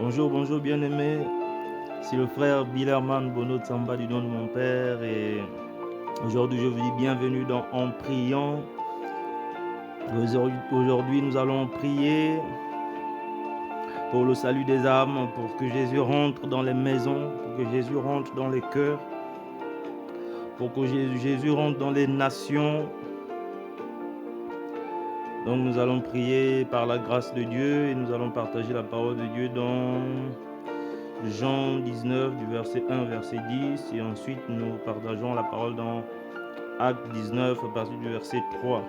Bonjour bien-aimé. C'est le frère Bilerman Bono Tsamba du nom de mon père et aujourd'hui je vous dis bienvenue dans En priant. Aujourd'hui nous allons prier pour le salut des âmes, pour que Jésus rentre dans les maisons, pour que Jésus rentre dans les cœurs, pour que Jésus rentre dans les nations. Donc nous allons prier par la grâce de Dieu et nous allons partager la parole de Dieu dans Jean 19 du verset 1 verset 10 et ensuite nous partageons la parole dans Acte 19 à partir du verset 3.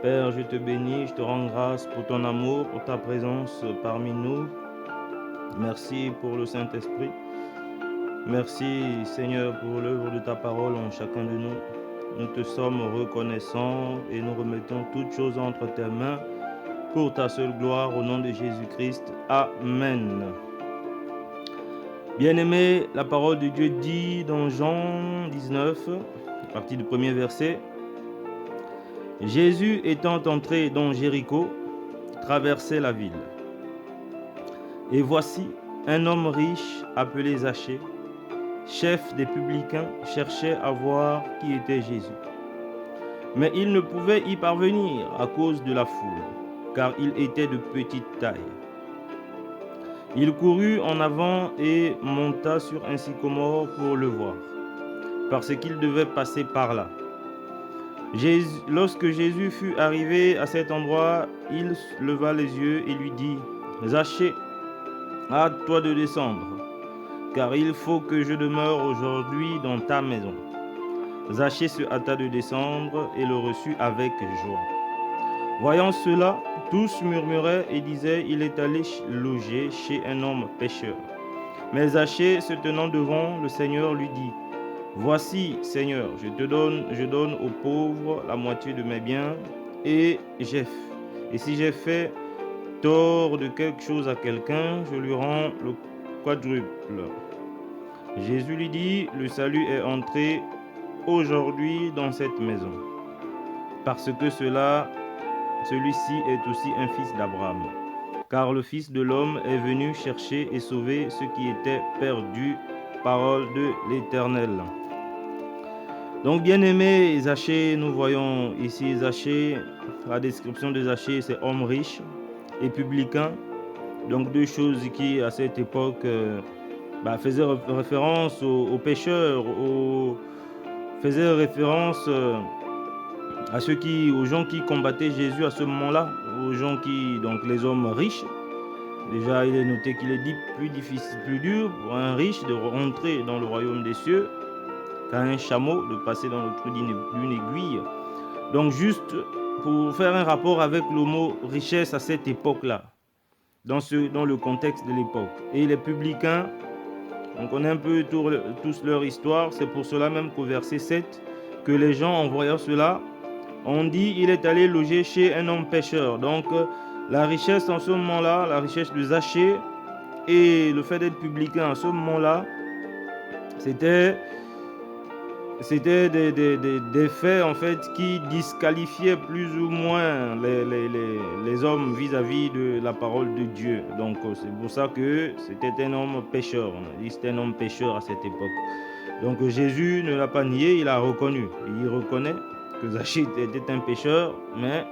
Père, je te bénis, je te rends grâce pour ton amour, pour ta présence parmi nous. Merci pour le Saint-Esprit. Merci Seigneur pour l'œuvre de ta parole en chacun de nous. Nous te sommes reconnaissants et nous remettons toutes choses entre tes mains pour ta seule gloire au nom de Jésus-Christ. Amen. Bien-aimé, la parole de Dieu dit dans Jean 19, à partir du premier verset, « Jésus étant entré dans Jéricho, traversait la ville. Et voici, un homme riche appelé Zachée, chef des publicains, cherchait à voir qui était Jésus. Mais il ne pouvait y parvenir à cause de la foule, car il était de petite taille. Il courut en avant et monta sur un sycomore pour le voir, parce qu'il devait passer par là. Lorsque Jésus fut arrivé à cet endroit, il leva les yeux et lui dit, « Zachée, hâte-toi de descendre, car il faut que je demeure aujourd'hui dans ta maison. » Zachée se hâta de descendre et le reçut avec joie. Voyant cela, tous murmuraient et disaient, « Il est allé loger chez un homme pécheur. » Mais Zachée, se tenant devant le Seigneur, lui dit, « Voici, Seigneur, je donne aux pauvres la moitié de mes biens, et si j'ai fait tort de quelque chose à quelqu'un, je lui rends le quadruple. » Jésus lui dit, « Le salut est entré aujourd'hui dans cette maison, parce que celui-ci est aussi un fils d'Abraham. Car le Fils de l'homme est venu chercher et sauver ceux qui étaient perdus. » Parole de l'Éternel. Donc, bien-aimé Zachée, nous voyons ici Zachée, la description de Zachée, c'est homme riche et publicain. Donc, deux choses qui, à cette époque, faisaient référence aux pécheurs, faisaient référence aux gens qui combattaient Jésus à ce moment-là, aux gens donc les hommes riches. Déjà, il est noté qu'il est dit plus dur pour un riche de rentrer dans le royaume des cieux qu'à un chameau de passer dans le trou d'une aiguille. Donc, juste pour faire un rapport avec le mot richesse à cette époque-là, dans le contexte de l'époque. Et les publicains, on connaît un peu tous leur histoire. C'est pour cela même qu'au verset 7, que les gens, en voyant cela, ont dit il est allé loger chez un homme pécheur. Donc, la richesse en ce moment-là, la richesse de Zachée et le fait d'être publicain à ce moment-là, c'était des faits en fait qui disqualifiaient plus ou moins les hommes vis-à-vis de la parole de Dieu. Donc c'est pour ça que c'était un homme pécheur. On a dit c'était un homme pécheur à cette époque. Donc Jésus ne l'a pas nié, il l'a reconnu. Il reconnaît que Zachée était un pécheur, mais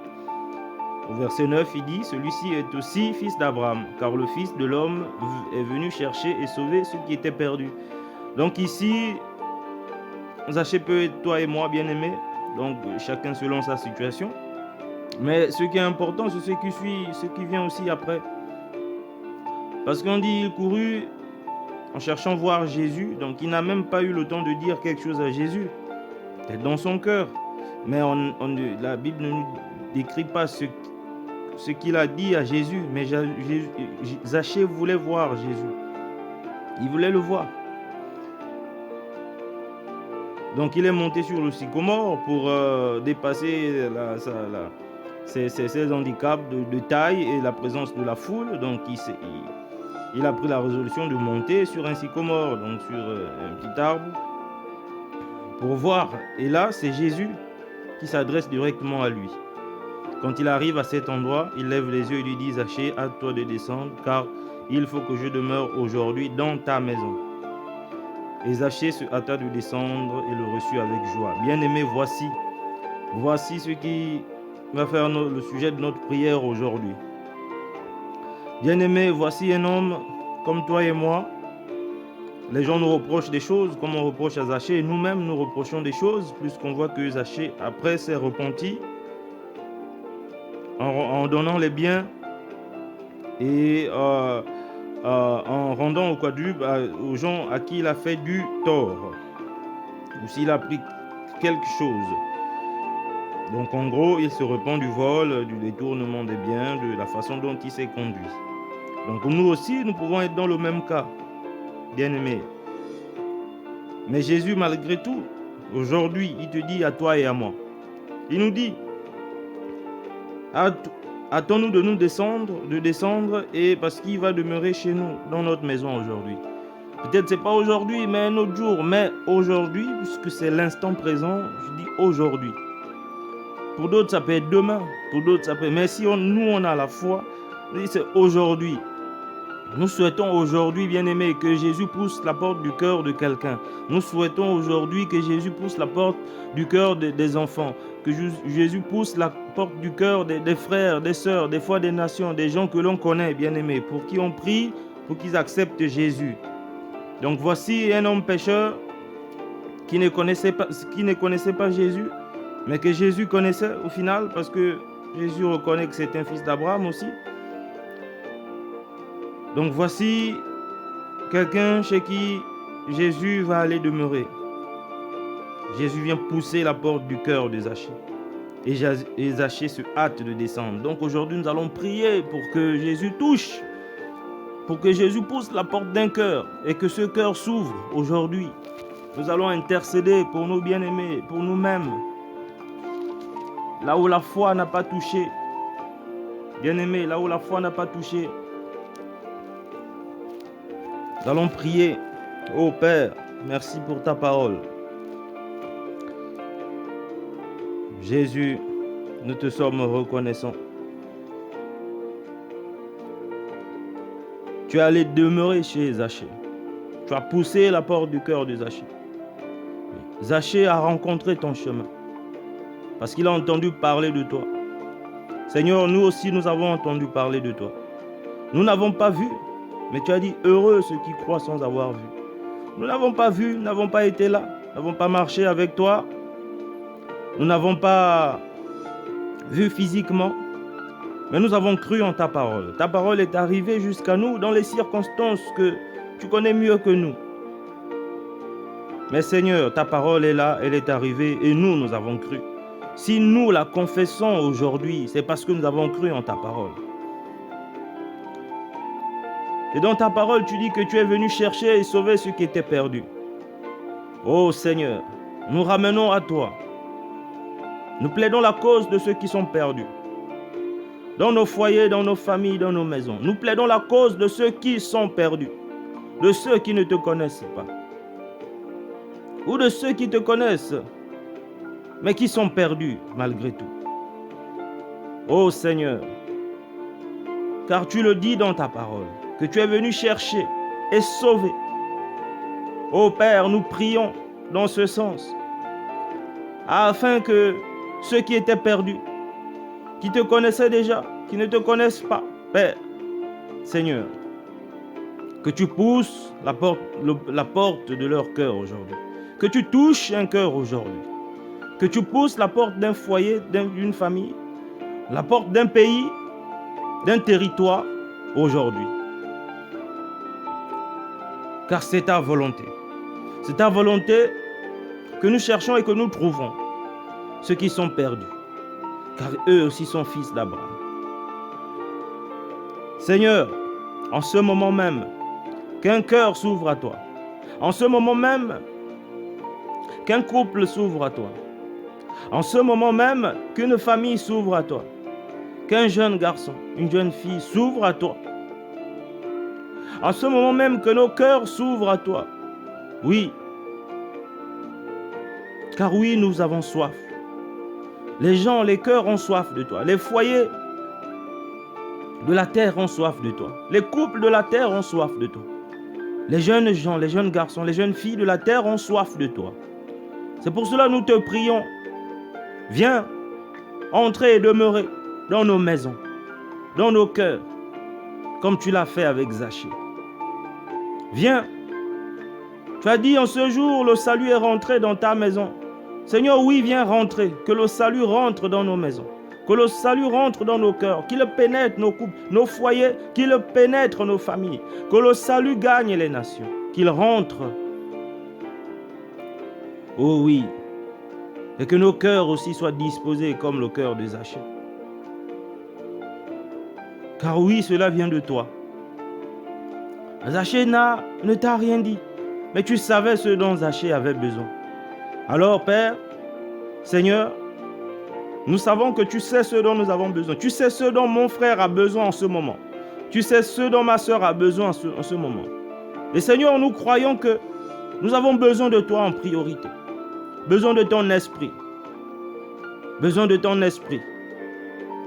au verset 9, il dit, « Celui-ci est aussi fils d'Abraham, car le Fils de l'homme est venu chercher et sauver ceux qui étaient perdus. » Donc ici, Zachée peut être toi et moi, bien-aimés, donc chacun selon sa situation. Mais ce qui est important, c'est ce qui vient aussi après. Parce qu'on dit, il courut en cherchant voir Jésus, donc il n'a même pas eu le temps de dire quelque chose à Jésus. Peut-être dans son cœur. Mais la Bible ne nous décrit pas ce qu'il a dit à Jésus. Mais Zachée voulait voir Jésus. Il voulait le voir. Donc il est monté sur le sycomore pour dépasser ses handicaps de taille et la présence de la foule. Donc il a pris la résolution de monter sur un sycomore, donc sur un petit arbre, pour voir. Et là, c'est Jésus qui s'adresse directement à lui. Quand il arrive à cet endroit, il lève les yeux et lui dit, « Zachée, hâte-toi de descendre, car il faut que je demeure aujourd'hui dans ta maison. Et Zachée se hâta de descendre et le reçut avec joie. Bien-aimé, voici ce qui va faire le sujet de notre prière aujourd'hui. Bien-aimé, voici un homme comme toi et moi. Les gens nous reprochent des choses comme on reproche à Zachée, et nous-mêmes nous reprochons des choses, puisqu'on voit que Zachée, après, s'est repenti en donnant les biens et en rendant au quadruple aux gens à qui il a fait du tort, ou s'il a pris quelque chose. Donc en gros, il se repent du vol, du détournement des biens, de la façon dont il s'est conduit. Donc nous aussi, nous pouvons être dans le même cas, bien-aimés. Mais Jésus, malgré tout, aujourd'hui, il te dit à toi et à moi. Il nous dit, attends-nous de descendre, et parce qu'il va demeurer chez nous, dans notre maison aujourd'hui. Peut-être c'est pas aujourd'hui, mais un autre jour. Mais aujourd'hui, puisque c'est l'instant présent, je dis aujourd'hui. Pour d'autres, ça peut être demain. Pour d'autres, ça peut être... Mais si nous, on a la foi, c'est aujourd'hui. Nous souhaitons aujourd'hui, bien-aimés, que Jésus pousse la porte du cœur de quelqu'un. Nous souhaitons aujourd'hui que Jésus pousse la porte du cœur des enfants. Que Jésus pousse la porte du cœur des frères, des sœurs, des fois des nations, des gens que l'on connaît, bien-aimés, pour qui on prie, pour qu'ils acceptent Jésus. Donc voici un homme pécheur qui ne connaissait pas Jésus, mais que Jésus connaissait au final, parce que Jésus reconnaît que c'est un fils d'Abraham aussi. Donc voici quelqu'un chez qui Jésus va aller demeurer. Jésus vient pousser la porte du cœur de Zachée. Et Zachée se hâte de descendre. Donc aujourd'hui, nous allons prier pour que Jésus touche, pour que Jésus pousse la porte d'un cœur et que ce cœur s'ouvre aujourd'hui. Nous allons intercéder pour nos bien-aimés, pour nous-mêmes. Là où la foi n'a pas touché. Bien-aimés, là où la foi n'a pas touché. Nous allons prier. Oh Père, merci pour ta parole. Jésus, nous te sommes reconnaissants. Tu es allé demeurer chez Zachée. Tu as poussé la porte du cœur de Zachée. Zachée a rencontré ton chemin parce qu'il a entendu parler de toi. Seigneur, nous aussi, nous avons entendu parler de toi. Nous n'avons pas vu, mais tu as dit heureux ceux qui croient sans avoir vu. Nous n'avons pas vu, n'avons pas été là, n'avons pas marché avec toi. Nous n'avons pas vu physiquement, mais nous avons cru en ta parole. Ta parole est arrivée jusqu'à nous dans les circonstances que tu connais mieux que nous. Mais Seigneur, ta parole est là, elle est arrivée et nous avons cru. Si nous la confessons aujourd'hui, c'est parce que nous avons cru en ta parole. Et dans ta parole, tu dis que tu es venu chercher et sauver ceux qui étaient perdus. Oh Seigneur, nous ramenons à toi. Nous plaidons la cause de ceux qui sont perdus. Dans nos foyers, dans nos familles, dans nos maisons. Nous plaidons la cause de ceux qui sont perdus. De ceux qui ne te connaissent pas. Ou de ceux qui te connaissent, mais qui sont perdus malgré tout. Oh Seigneur, car tu le dis dans ta parole, que tu es venu chercher et sauver. Oh Père, nous prions dans ce sens, afin que ceux qui étaient perdus, qui te connaissaient déjà, qui ne te connaissent pas, Père, Seigneur, que tu pousses la porte de leur cœur aujourd'hui, que tu touches un cœur aujourd'hui, que tu pousses la porte d'un foyer, d'une famille, la porte d'un pays, d'un territoire aujourd'hui. Car c'est ta volonté. C'est ta volonté que nous cherchons et que nous trouvons ceux qui sont perdus. Car eux aussi sont fils d'Abraham. Seigneur, en ce moment même, qu'un cœur s'ouvre à toi. En ce moment même, qu'un couple s'ouvre à toi. En ce moment même, qu'une famille s'ouvre à toi. Qu'un jeune garçon, une jeune fille s'ouvre à toi. En ce moment même, que nos cœurs s'ouvrent à toi. Oui. Car oui, nous avons soif. Les gens, les cœurs ont soif de toi. Les foyers, de la terre ont soif de toi. Les couples de la terre ont soif de toi. Les jeunes gens, les jeunes garçons, les jeunes filles de la terre ont soif de toi. C'est pour cela que nous te prions. Viens entrer et demeurer dans nos maisons, dans nos cœurs, comme tu l'as fait avec Zachée. Viens. Tu as dit en ce jour, le salut est rentré dans ta maison. Seigneur, oui, viens rentrer. Que le salut rentre dans nos maisons. Que le salut rentre dans nos cœurs. Qu'il pénètre nos couples, nos foyers. Qu'il pénètre nos familles. Que le salut gagne les nations. Qu'il rentre. Oh oui. Et que nos cœurs aussi soient disposés comme le cœur de Zachée. Car oui, cela vient de toi. Zachée ne t'a rien dit. Mais tu savais ce dont Zachée avait besoin. Alors, Père, Seigneur, nous savons que tu sais ce dont nous avons besoin. Tu sais ce dont mon frère a besoin en ce moment. Tu sais ce dont ma soeur a besoin en ce moment. Et Seigneur, nous croyons que nous avons besoin de toi en priorité. Besoin de ton esprit. Besoin de ton esprit.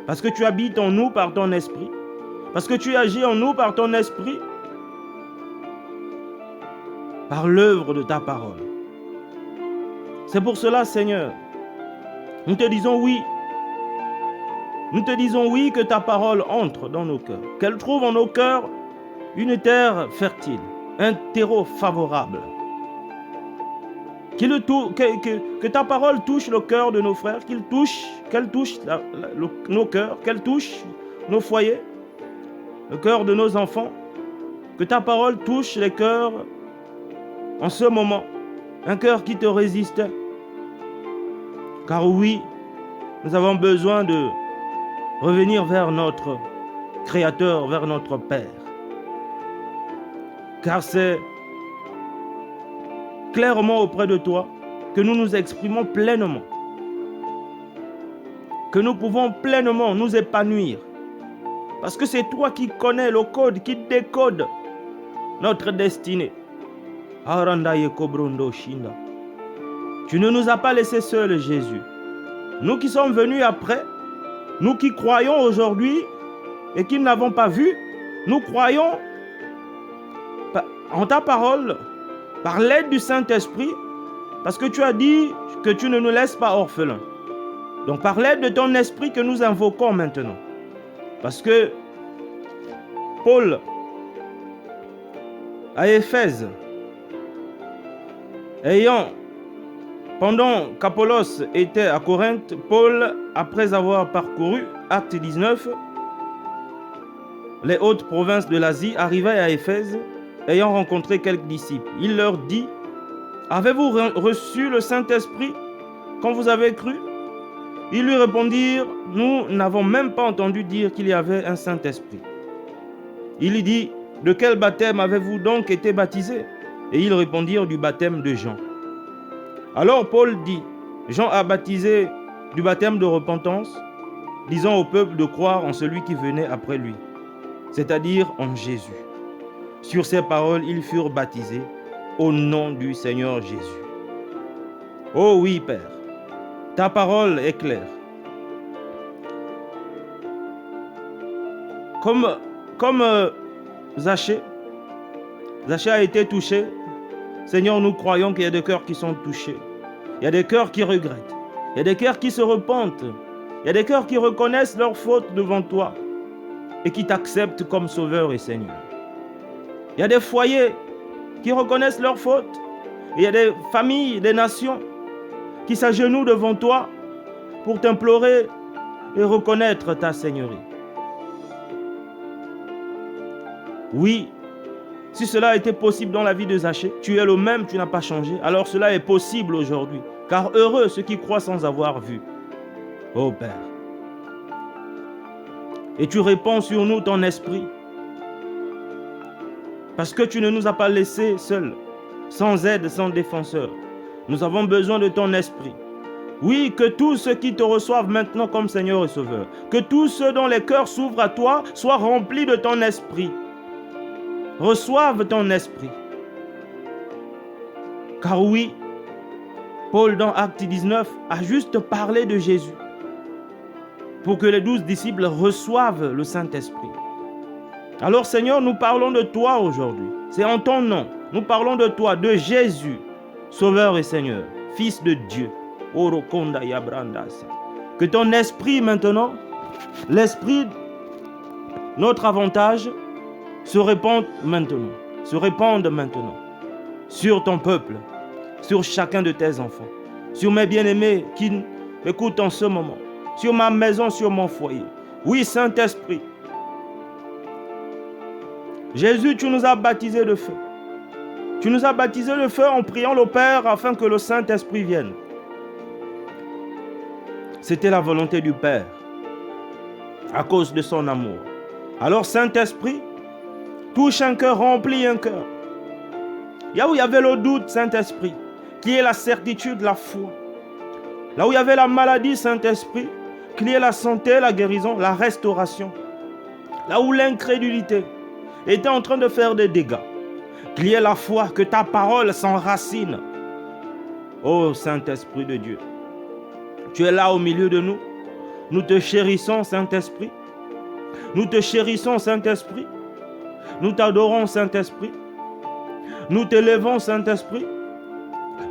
Parce que tu habites en nous par ton esprit. Parce que tu agis en nous par ton esprit. Par l'œuvre de ta parole. C'est pour cela, Seigneur, nous te disons oui. Nous te disons oui que ta parole entre dans nos cœurs. Qu'elle trouve en nos cœurs une terre fertile, un terreau favorable. Que ta parole touche le cœur de nos frères, qu'elle touche nos cœurs, qu'elle touche nos foyers, le cœur de nos enfants. Que ta parole touche les cœurs en ce moment, un cœur qui te résiste. Car oui, nous avons besoin de revenir vers notre Créateur, vers notre Père. Car c'est clairement auprès de toi que nous nous exprimons pleinement. Que nous pouvons pleinement nous épanouir. Parce que c'est toi qui connais le code, qui décode notre destinée. Tu ne nous as pas laissés seuls, Jésus. Nous qui sommes venus après, nous qui croyons aujourd'hui et qui n'avons pas vu, nous croyons en ta parole, par l'aide du Saint-Esprit, parce que tu as dit que tu ne nous laisses pas orphelins. Donc par l'aide de ton esprit que nous invoquons maintenant. Parce que Paul, à Éphèse, pendant qu'Apollos était à Corinthe, Paul, après avoir parcouru, acte 19, les hautes provinces de l'Asie, arrivait à Éphèse, ayant rencontré quelques disciples. Il leur dit, « Avez-vous reçu le Saint-Esprit quand vous avez cru ?» Ils lui répondirent, « Nous n'avons même pas entendu dire qu'il y avait un Saint-Esprit. » Il lui dit, « De quel baptême avez-vous donc été baptisés ?» Et ils répondirent, « Du baptême de Jean. » Alors Paul dit, « Jean a baptisé du baptême de repentance, disant au peuple de croire en celui qui venait après lui, c'est-à-dire en Jésus. » Sur ces paroles, ils furent baptisés au nom du Seigneur Jésus. Oh oui, Père, ta parole est claire. Comme Zachée a été touché, Seigneur, nous croyons qu'il y a des cœurs qui sont touchés. Il y a des cœurs qui regrettent. Il y a des cœurs qui se repentent. Il y a des cœurs qui reconnaissent leurs fautes devant toi et qui t'acceptent comme Sauveur et Seigneur. Il y a des foyers qui reconnaissent leurs fautes. Et il y a des familles, des nations qui s'agenouillent devant toi pour t'implorer et reconnaître ta Seigneurie. Oui, si cela a été possible dans la vie de Zachée, tu es le même, tu n'as pas changé, alors cela est possible aujourd'hui. Car heureux ceux qui croient sans avoir vu. Ô Père. Et tu réponds sur nous ton esprit. Parce que tu ne nous as pas laissés seuls, sans aide, sans défenseur. Nous avons besoin de ton esprit. Oui, que tous ceux qui te reçoivent maintenant comme Seigneur et Sauveur, que tous ceux dont les cœurs s'ouvrent à toi soient remplis de ton esprit. Reçoivent ton esprit. Car oui, Paul dans Acte 19 a juste parlé de Jésus pour que les 12 disciples reçoivent le Saint-Esprit. Alors Seigneur, nous parlons de toi aujourd'hui. C'est en ton nom. Nous parlons de toi, de Jésus, Sauveur et Seigneur, Fils de Dieu. Orokonda Yabrandasa. Que ton esprit maintenant, l'esprit, notre avantage, se répande maintenant sur ton peuple, sur chacun de tes enfants, sur mes bien-aimés qui m'écoutent en ce moment, sur ma maison, sur mon foyer. Oui, Saint-Esprit, Jésus, tu nous as baptisés de feu. Tu nous as baptisés de feu en priant le Père afin que le Saint-Esprit vienne. C'était la volonté du Père à cause de son amour. Alors, Saint-Esprit, touche un cœur, remplis un cœur. Là où il y avait le doute, Saint-Esprit, qui est la certitude, la foi. Là où il y avait la maladie, Saint-Esprit, qui est la santé, la guérison, la restauration. Là où l'incrédulité était en train de faire des dégâts, qu'il y ait la foi, que ta parole s'enracine. Oh Saint-Esprit de Dieu, tu es là au milieu de nous. Nous te chérissons, Saint-Esprit. Nous te chérissons, Saint-Esprit. Nous t'adorons, Saint-Esprit. Nous t'élevons, Saint-Esprit.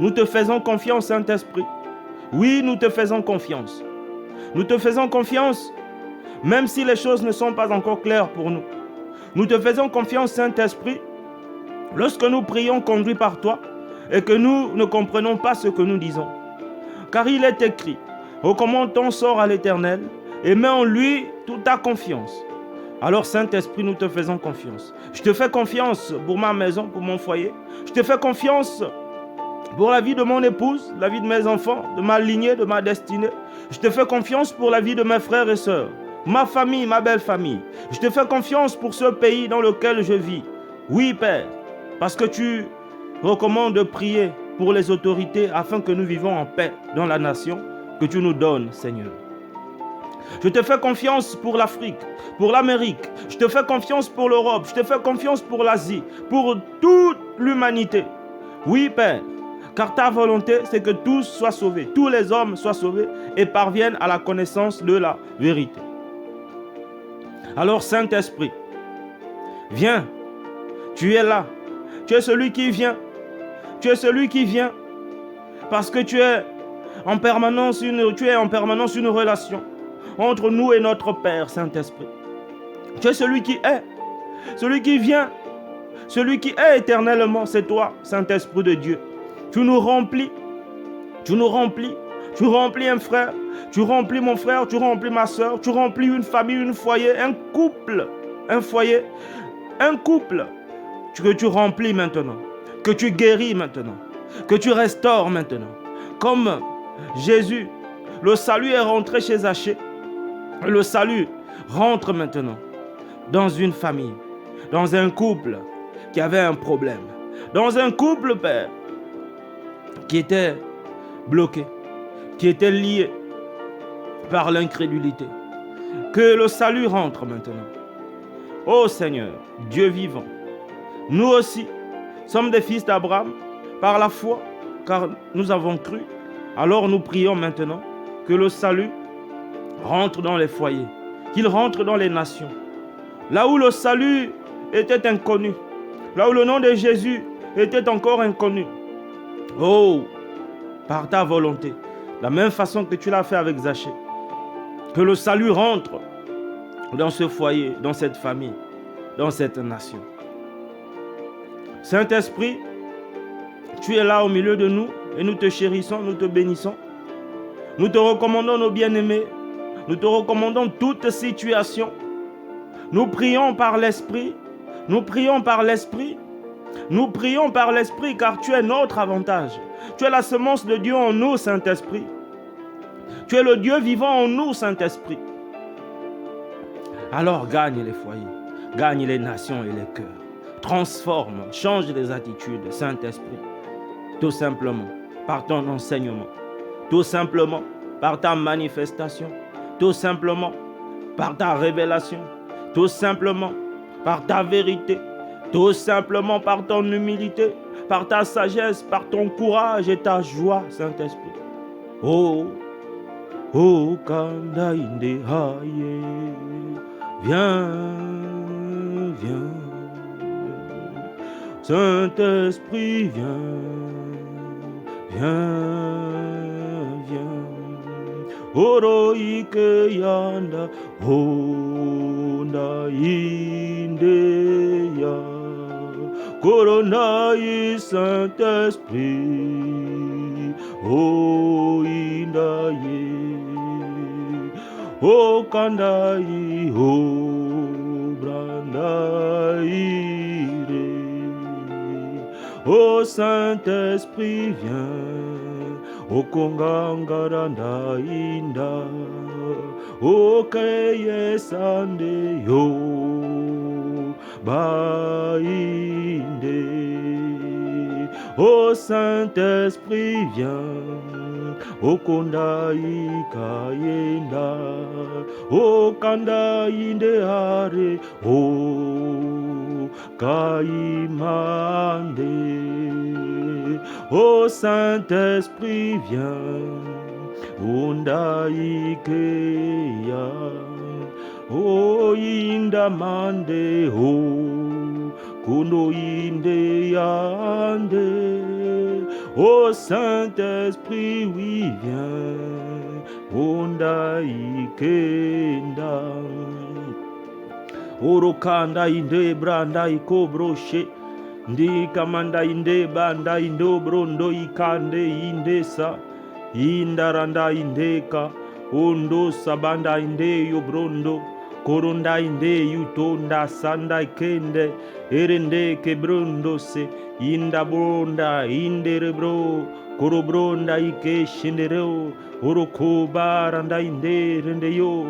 Nous te faisons confiance, Saint-Esprit. Oui, nous te faisons confiance. Nous te faisons confiance, même si les choses ne sont pas encore claires pour nous. Nous te faisons confiance, Saint-Esprit, lorsque nous prions conduits par toi et que nous ne comprenons pas ce que nous disons. Car il est écrit, recommande ton sort à l'Éternel et mets en lui toute ta confiance. Alors Saint-Esprit, nous te faisons confiance. Je te fais confiance pour ma maison, pour mon foyer. Je te fais confiance pour la vie de mon épouse, la vie de mes enfants, de ma lignée, de ma destinée. Je te fais confiance pour la vie de mes frères et sœurs, ma famille, ma belle famille. Je te fais confiance pour ce pays dans lequel je vis. Oui, Père, parce que tu recommandes de prier pour les autorités afin que nous vivons en paix dans la nation que tu nous donnes, Seigneur. Je te fais confiance pour l'Afrique, pour l'Amérique. Je te fais confiance pour l'Europe. Je te fais confiance pour l'Asie, pour toute l'humanité. Oui, Père, car ta volonté, c'est que tous soient sauvés, tous les hommes soient sauvés et parviennent à la connaissance de la vérité. Alors, Saint-Esprit, viens, tu es là. Tu es celui qui vient. Tu es celui qui vient parce que tu es en permanence une relation entre nous et notre Père, Saint-Esprit. Tu es celui qui est, celui qui vient, celui qui est éternellement, c'est toi, Saint-Esprit de Dieu. Tu nous remplis, tu remplis un frère, tu remplis mon frère, tu remplis ma soeur, tu remplis une famille, un foyer, un couple, un foyer, un couple que tu remplis maintenant, que tu guéris maintenant, que tu restaures maintenant. Comme Jésus, le salut est rentré chez Zachée. Le salut rentre maintenant dans une famille, dans un couple qui avait un problème, dans un couple, Père, qui était bloqué, qui était lié par l'incrédulité. Que le salut rentre maintenant. Ô Seigneur, Dieu vivant, nous aussi sommes des fils d'Abraham par la foi, car nous avons cru. Alors nous prions maintenant que le salut rentre dans les foyers, qu'il rentre dans les nations. Là où le salut était inconnu, là où le nom de Jésus était encore inconnu. Oh, par ta volonté, de la même façon que tu l'as fait avec Zachée, que le salut rentre dans ce foyer, dans cette famille, dans cette nation. Saint-Esprit, tu es là au milieu de nous et nous te chérissons, nous te bénissons. Nous te recommandons nos bien-aimés. Nous te recommandons toute situation. Nous prions par l'Esprit. Nous prions par l'Esprit. Nous prions par l'Esprit car tu es notre avantage. Tu es la semence de Dieu en nous, Saint-Esprit. Tu es le Dieu vivant en nous, Saint-Esprit. Alors gagne les foyers, gagne les nations et les cœurs. Transforme, change les attitudes, Saint-Esprit. Tout simplement par ton enseignement. Tout simplement par ta manifestation. Tout simplement par ta révélation. Tout simplement par ta vérité. Tout simplement par ton humilité. Par ta sagesse, par ton courage et ta joie, Saint-Esprit. Oh, Kanda Inde Haye. Viens, viens. Saint-Esprit, viens, viens, viens. Oroike yanda, onda indeya. Coronai Saint-Esprit, o indaye. O kandai, o brandaire. O Saint-Esprit, viens. O kongangaranda inda. O keye sande yo. Bainde. O Saint-Esprit, viens. O kondai kayenda. O kanda inde are. O kaimande. O Saint-Esprit, viens. Ondai keya. O inda mande. O kundo inde yande. O Saint-Esprit, oui, viens. Ondai kenda. Orokanda inde branda ikobroche. Ndi kamanda inde banda indo brondo ikande indesa. Indaranda indeka. Ondo sabanda inde yo brondo. Koronda inde yutonda sanda kende. Erende kebrondo se. Inda bronda inde rebro. Korobronda ike shendereo. Oroko baranda inde rende yo.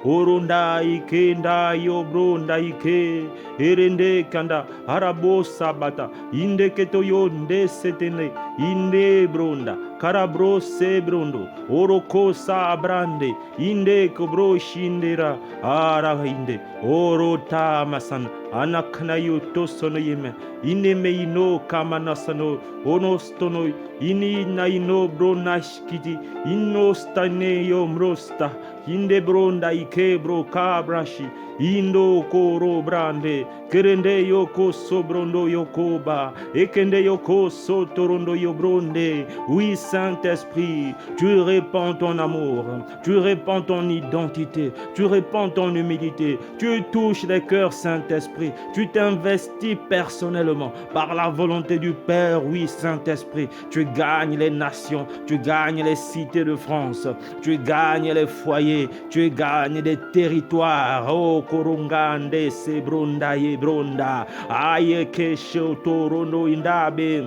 Oronda ike nda yo bronda ike. Erende kanda arabo sabata. Inde keto yo nde setene. Inde bronda. Karabro se brondo. Oroko sa brande. Inde kobro shindera. Ara inde. Oro ta masan. Anakna yo tosono yeme. Ine me ino kamanasano. Onostono. Ini na ino bronashkiti. Ino stane yo mrosta. Inde bronda ike bro kabrashi. Indo koro brande. Kerende yoko sobrondo yokoba. Ekende yoko sotorondo yobronde. Oui, Saint-Esprit, tu répands ton amour. Tu répands ton identité. Tu répands ton humilité. Tu touches les cœurs, Saint-Esprit. Tu t'investis personnellement par la volonté du Père. Oui, Saint-Esprit, tu gagnes les nations. Tu gagnes les cités de France. Tu gagnes les foyers. Tu gagnes des territoires. Oh, Korungande, Sebronda, Yebronda. Aye, Kesho, Torono, Indabe.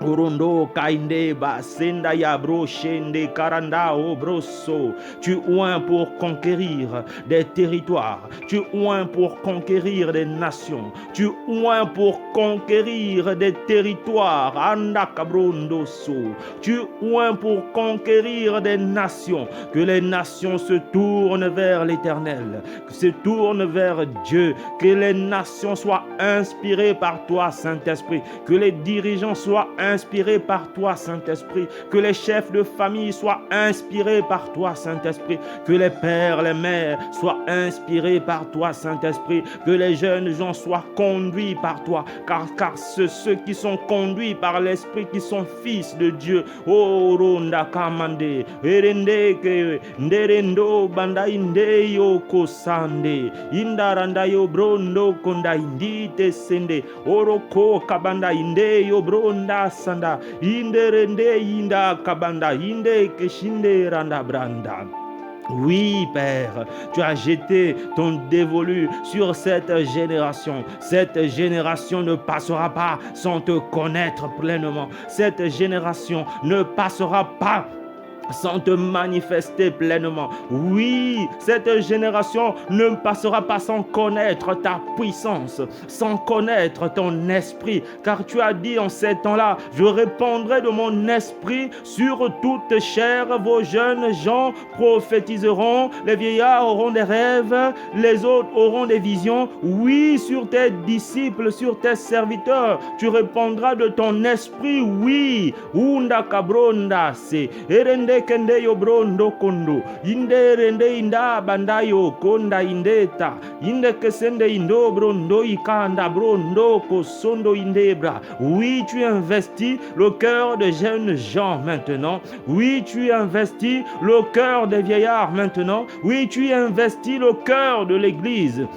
Orondo kainde basenda ya brochende karanda obroso. Tu oins pour conquérir des territoires. Tu oins pour conquérir des nations. Tu oins pour conquérir des territoires. Anda kabrondoso. Tu oins pour conquérir des nations. Que les nations se tournent vers l'Éternel. Que se tournent vers Dieu. Que les nations soient inspirées par toi, Saint-Esprit. Que les dirigeants soient inspirés par toi, Saint-Esprit. Que les chefs de famille soient inspirés par toi, Saint-Esprit. Que les pères, les mères soient inspirés par toi, Saint-Esprit. Que les jeunes gens soient conduits par toi. Car ceux qui sont conduits par l'Esprit, qui sont fils de Dieu. Oh, ronda kamande. Erende ke nderendo banda inde yo kosande. Indaranda yo brondo konda indite sende. Oroko kabanda inde yo bronda sanda. Inderende inda kabanda inde keshinde randa branda. Oui, Père, tu as jeté ton dévolu sur cette génération. Cette génération ne passera pas sans te connaître pleinement. Cette génération ne passera pas sans te manifester pleinement. Oui, cette génération ne passera pas sans connaître ta puissance, sans connaître ton esprit, car tu as dit en ces temps-là, je répandrai de mon esprit sur toute chair. Vos jeunes gens prophétiseront, les vieillards auront des rêves, les autres auront des visions. Oui, sur tes disciples, sur tes serviteurs, tu répandras de ton esprit. Oui, unda kabronda se erende inde kende yo brondo kondo, inde rende inda bandayo konda indeta, inde kesende indo brondo ikanda brondo kosondo indebra. Oui, tu investis le cœur des jeunes gens maintenant. Oui, tu investis le cœur des vieillards maintenant. Oui, tu investis le cœur de l'Église.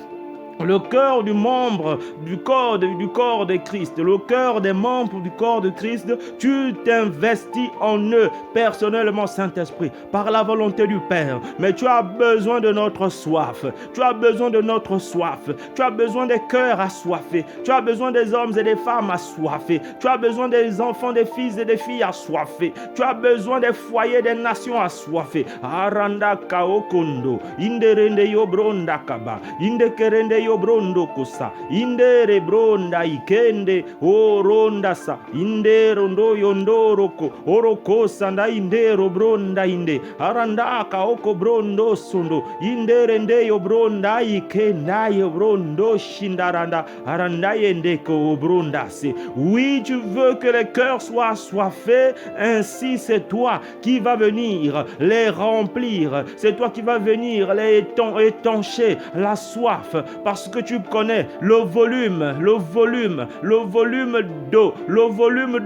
Le cœur du membre du corps de Christ, le cœur des membres du corps de Christ, tu t'investis en eux personnellement, Saint-Esprit, par la volonté du Père. Mais tu as besoin de notre soif, tu as besoin de notre soif, tu as besoin des cœurs assoiffés, tu as besoin des hommes et des femmes assoiffés, tu as besoin des enfants, des fils et des filles assoiffés, tu as besoin des foyers des nations assoiffés. Aranda kaokondo, inderende yobronda kaba, indekerende brondo kosa indere bronda ikende oronda sa indero ndo yondoroko oroko sanda indero bronda inde aranda ka oko brondo sondo indere ndeyo bronda ikenda yo brondo shindaranda aranda yende ko bronda se. Oui, tu veux que les cœurs soient assoiffés, ainsi c'est toi qui vas venir les remplir, c'est toi qui vas venir les étancher la soif, parce que tu connais le volume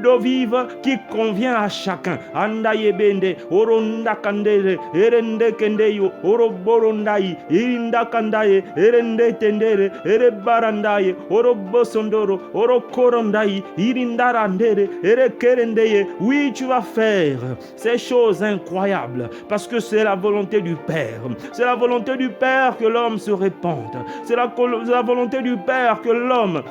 d'eau vive qui convient à chacun. Andaye bende, oronda kandere, erende kendeyo, oroborondai, irinda kandaye, erende tendere, erebarandaye, orobosondoro, orokorondai, irindarandere, erekerendeye. Oui, tu vas faire ces choses incroyables parce que c'est la volonté du Père. C'est la volonté du Père que l'homme se répande. C'est la volonté du Père que l'homme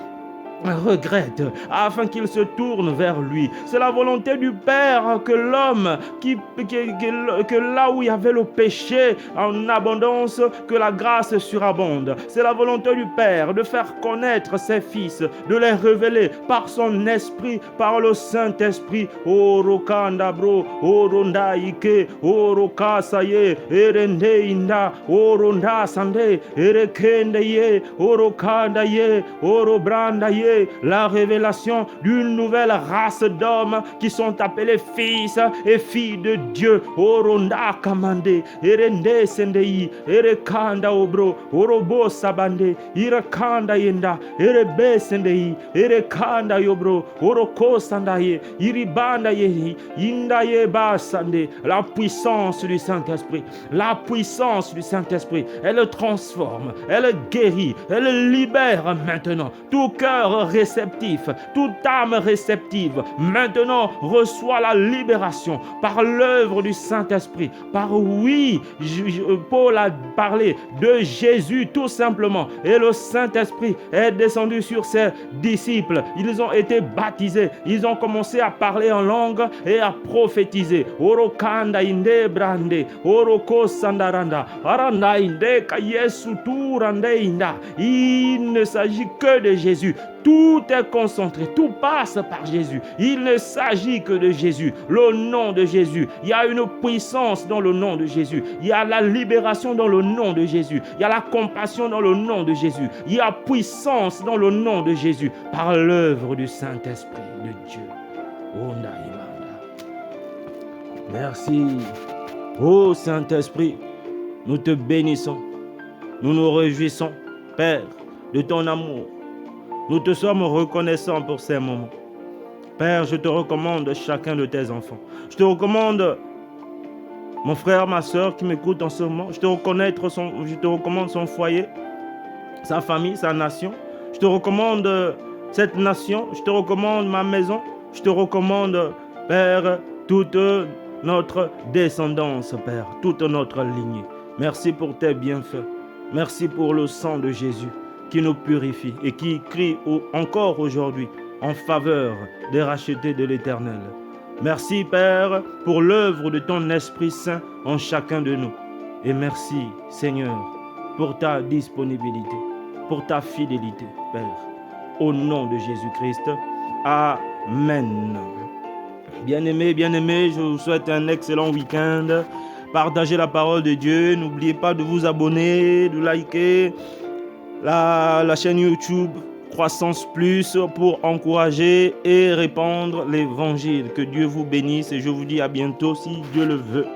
regrette afin qu'il se tourne vers lui. C'est la volonté du Père que l'homme que là où il y avait le péché en abondance, que la grâce surabonde. C'est la volonté du Père de faire connaître ses fils, de les révéler par son esprit, par le Saint-Esprit. Orokanda bro, oronda ike, oroka saye, erende inda, oronda sande, erekende ye, orokanda ye, orobranda ye. La révélation d'une nouvelle race d'hommes qui sont appelés fils et filles de Dieu. Oronda kamande, erende sendei, erekanda obro, orobo sabande, irakanda yenda, erebe sendei, erekanda yobro, oroko sandaye, iribanda yehi, indaye basande. La puissance du Saint-Esprit, la puissance du Saint-Esprit, elle transforme, elle guérit, elle libère maintenant tout cœur réceptif, toute âme réceptive maintenant reçoit la libération par l'œuvre du Saint-Esprit. Paul a parlé de Jésus tout simplement et le Saint-Esprit est descendu sur ses disciples. Ils ont été baptisés, ils ont commencé à parler en langue et à prophétiser. Orokanda inde brande, oroko sandaranda, aranda inde kayesu turande inda. Il ne s'agit que de Jésus. Tout est concentré, tout passe par Jésus. Il ne s'agit que de Jésus, le nom de Jésus. Il y a une puissance dans le nom de Jésus. Il y a la libération dans le nom de Jésus. Il y a la compassion dans le nom de Jésus. Il y a puissance dans le nom de Jésus par l'œuvre du Saint-Esprit de Dieu. Merci. Ô Saint-Esprit, nous te bénissons. Nous nous réjouissons, Père, de ton amour. Nous te sommes reconnaissants pour ces moments. Père, je te recommande chacun de tes enfants. Je te recommande mon frère, ma soeur qui m'écoute en ce moment. Je te recommande son foyer, sa famille, sa nation. Je te recommande cette nation. Je te recommande ma maison. Je te recommande, Père, toute notre descendance, Père, toute notre lignée. Merci pour tes bienfaits. Merci pour le sang de Jésus qui nous purifie et qui crie encore aujourd'hui en faveur des rachetés de l'Éternel. Merci, Père, pour l'œuvre de ton Esprit Saint en chacun de nous. Et merci, Seigneur, pour ta disponibilité, pour ta fidélité, Père. Au nom de Jésus-Christ. Amen. Bien-aimés, je vous souhaite un excellent week-end. Partagez la parole de Dieu. N'oubliez pas de vous abonner, de liker la chaîne YouTube Croissance Plus pour encourager et répandre l'évangile. Que Dieu vous bénisse et je vous dis à bientôt si Dieu le veut.